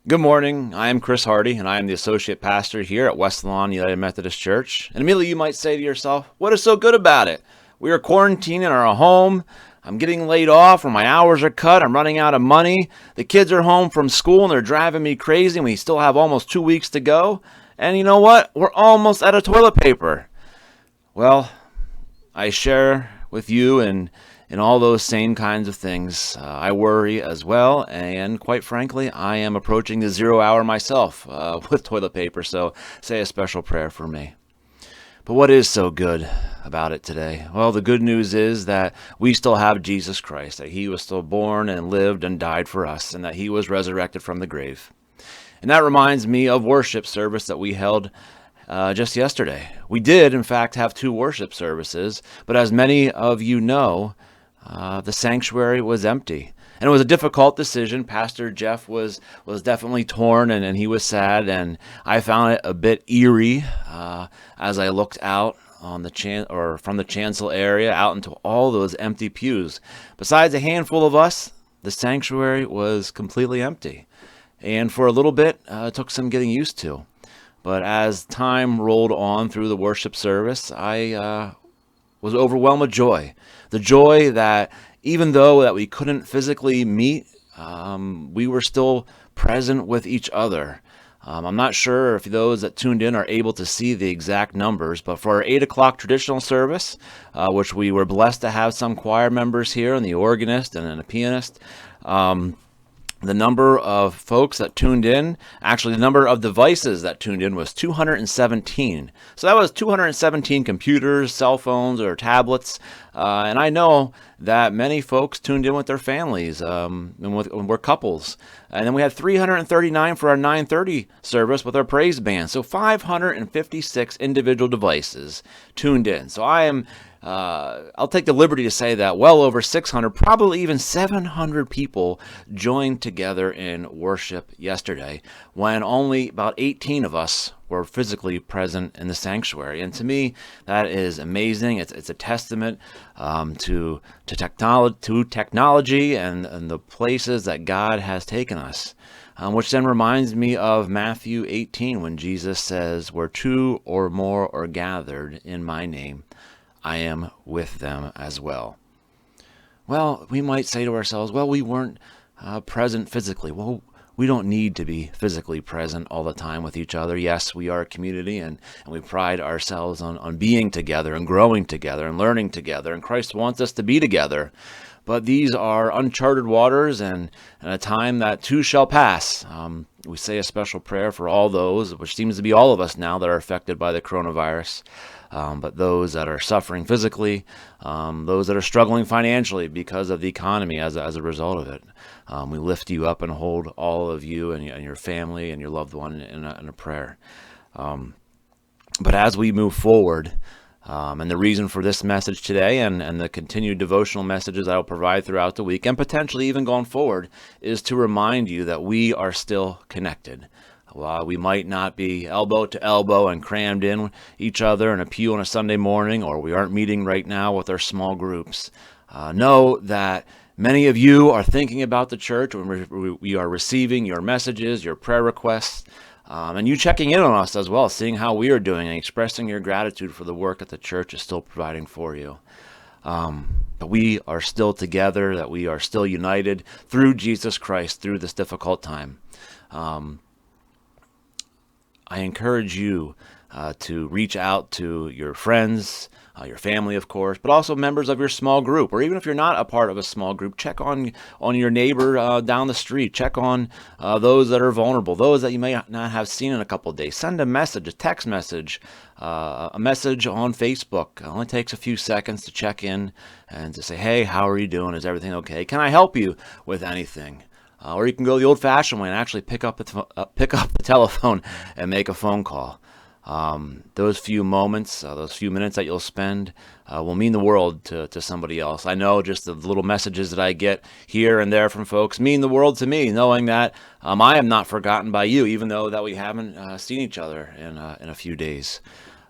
Good morning. I am Chris Hardy, and I am the associate pastor here at West Lawn United Methodist Church. And immediately you might say to yourself, what is so good about it? We are quarantined in our home. I'm getting laid off, or my hours are cut. I'm running out of money. The kids are home from school, and they're driving me crazy, and we still have almost 2 weeks to go. And you know what? We're almost out of toilet paper. Well, I share with you and all those same kinds of things. I worry as well, and quite frankly, I am approaching the 0 hour myself with toilet paper, so say a special prayer for me. But what is so good about it today? Well, the good news is that we still have Jesus Christ, that he was still born and lived and died for us, and that he was resurrected from the grave. And that reminds me of worship service that we held just yesterday. We did, in fact, have two worship services, but as many of you know, the sanctuary was empty. And it was a difficult decision. Pastor Jeff was definitely torn and he was sad. And I found it a bit eerie as I looked out on or from the chancel area out into all those empty pews. Besides a handful of us, the sanctuary was completely empty. And for a little bit, it took some getting used to. But as time rolled on through the worship service, I was overwhelmed with joy. The joy that even though that we couldn't physically meet, we were still present with each other. I'm not sure if those that tuned in are able to see the exact numbers, but for our 8 o'clock traditional service, which we were blessed to have some choir members here and the organist and a pianist, the number of folks that tuned in, actually the number of devices that tuned in was 217. So that was 217 computers, cell phones, or tablets. And I know that many folks tuned in with their families and were couples. And then we had 339 for our 9:30 service with our praise band. So 556 individual devices tuned in. So I'll take the liberty to say that well over 600, probably even 700 people joined together in worship yesterday when only about 18 of us were physically present in the sanctuary. And to me, that is amazing. It's a testament to technology and the places that God has taken us. Which then reminds me of Matthew 18 when Jesus says, where two or more are gathered in my name, I am with them as well. Well, we might say to ourselves, well, we weren't present physically. Well, we don't need to be physically present all the time with each other. Yes, we are a community and we pride ourselves on being together and growing together and learning together. And Christ wants us to be together. But these are uncharted waters and a time that too shall pass. We say a special prayer for all those, which seems to be all of us now that are affected by the coronavirus. But those that are suffering physically, those that are struggling financially because of the economy as a result of it. We lift you up and hold all of you and your family and your loved one in a prayer. But as we move forward, and the reason for this message today and the continued devotional messages I will provide throughout the week and potentially even going forward is to remind you that we are still connected. While we might not be elbow to elbow and crammed in each other in a pew on a Sunday morning, or we aren't meeting right now with our small groups, know that many of you are thinking about the church when we are receiving your messages, your prayer requests, and you checking in on us as well, seeing how we are doing and expressing your gratitude for the work that the church is still providing for you. But we are still together, that we are still united through Jesus Christ through this difficult time. I encourage you to reach out to your friends, your family, of course, but also members of your small group. Or even if you're not a part of a small group, check on your neighbor down the street. Check on those that are vulnerable, those that you may not have seen in a couple of days. Send a message, a text message, a message on Facebook. It only takes a few seconds to check in and to say, hey, how are you doing? Is everything okay? Can I help you with anything? Or you can go the old-fashioned way and actually pick up the telephone and make a phone call. Those few moments, those few minutes that you'll spend will mean the world to somebody else. I know just the little messages that I get here and there from folks mean the world to me, knowing that I am not forgotten by you, even though that we haven't seen each other in a few days.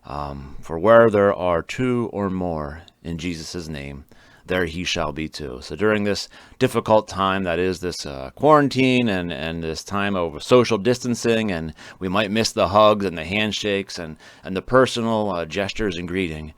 For where there are two or more in Jesus' name, there he shall be too. So during this difficult time that is this quarantine and this time of social distancing, and we might miss the hugs and the handshakes and the personal gestures and greeting,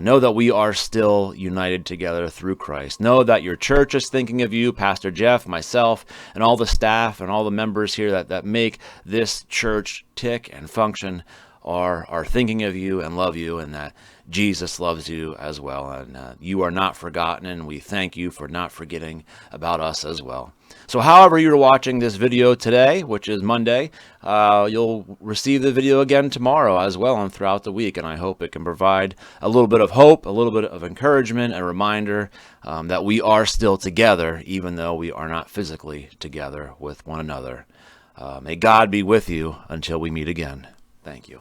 know that we are still united together through Christ. Know that your church is thinking of you, Pastor Jeff, myself, and all the staff and all the members here that make this church tick and function are thinking of you and love you, and that Jesus loves you as well. And you are not forgotten, and we thank you for not forgetting about us as well. So however you're watching this video today, which is Monday, you'll receive the video again tomorrow as well and throughout the week. And I hope it can provide a little bit of hope, a little bit of encouragement, a reminder that we are still together, even though we are not physically together with one another. May God be with you until we meet again. Thank you.